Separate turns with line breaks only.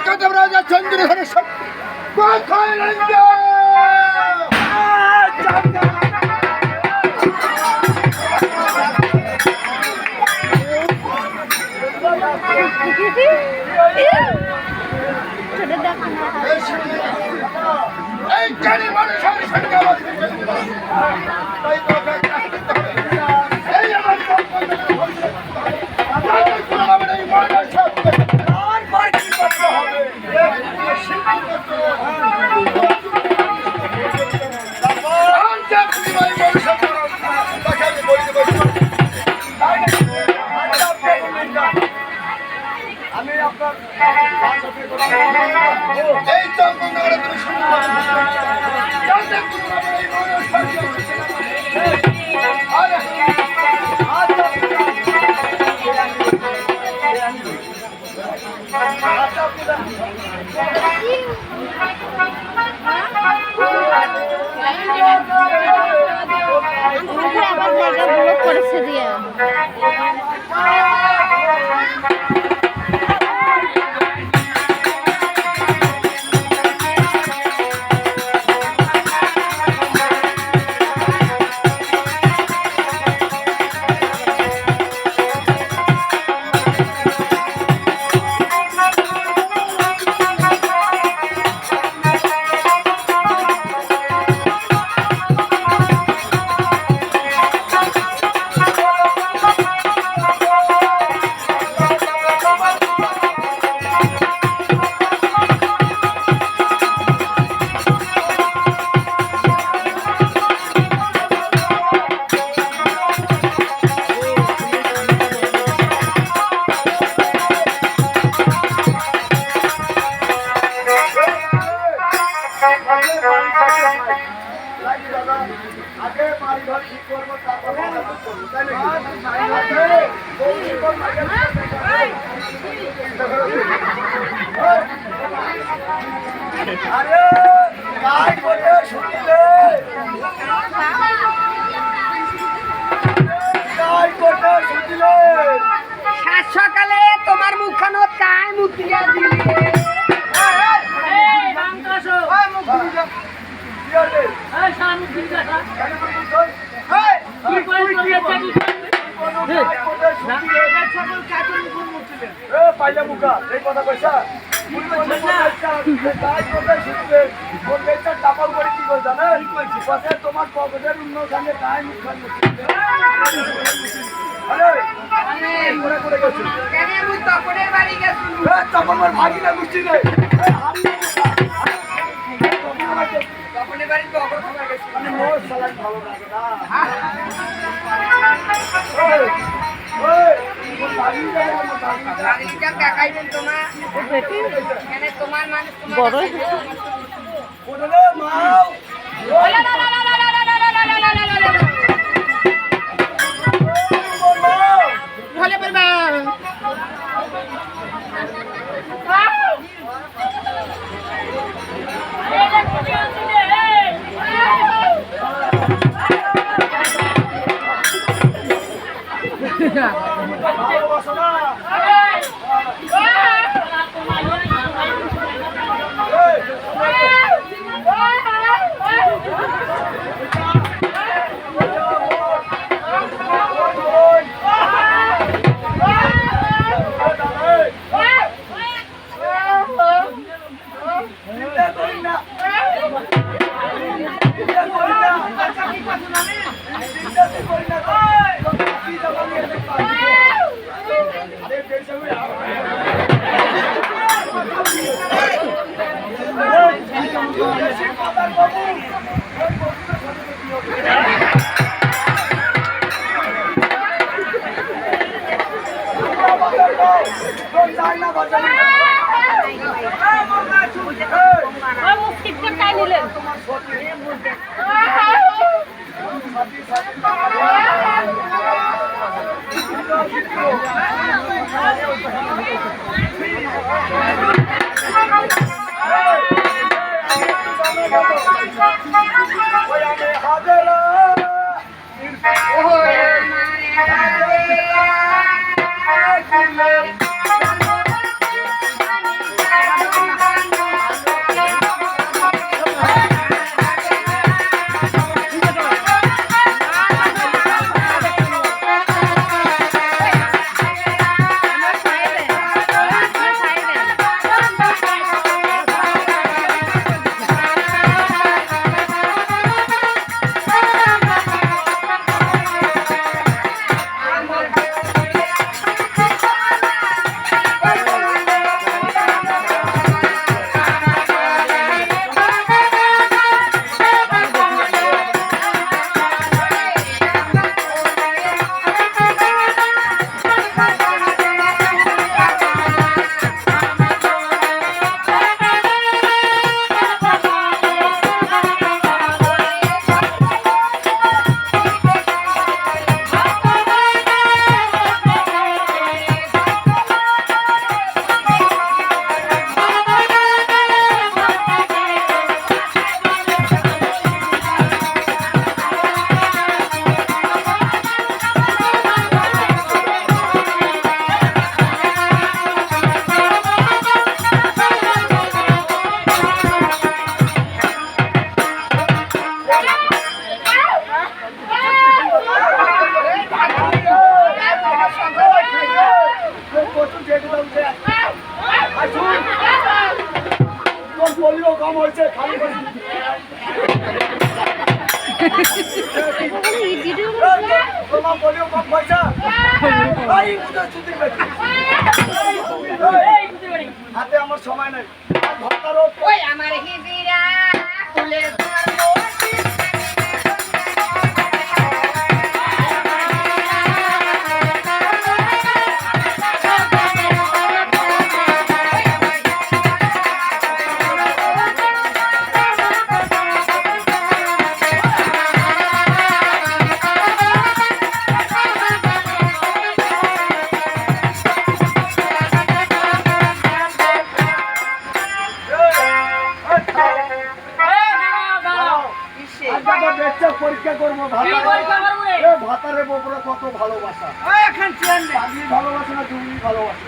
কাদম রাজা চন্দ্রধরের কোথায় লঙ্কা এই জানি মানুষের সঙ্গে এই আমার আমি আপনার এই চন্দ্রনগরে তুমি
আবার জায়গা ব্লক করেছে দিয়ে আগে বাড়ি ঘর ঠিক করবো তারপর আরে কাজ করে শুনলে কাজ করতে শুনলে
সাত সকালে তোমার মুখখানো তাই মুখ দিয়া দিলে
পাইলা মুখা এই কথা কইসা টাপাল করে কি করে জানে তোমার পকেটের অন্য সঙ্গে তাই মুখ তপনের ভাগি না বুঝছি রে
তপনের বাড়ি তো অবর খাবার গেছি
মোর সালাদ ভালো লাগে না
দেখাইবেন তোমার এখানে তোমার মানুষ
বড়
ভালো পারবা Oh,
কম হয়েছে খালি বসে তোমার বলিও কম পয়সা এই বুঝে ছুটি পেয়েছি হাতে আমার সময় নেই ভক্তারও
ওই আমার হিজিরা ফুলের ধর্ম
পরীক্ষা করবো ভাতারে বপুরা কত ভালোবাসা ভালোবাসে না তুমি ভালোবাসে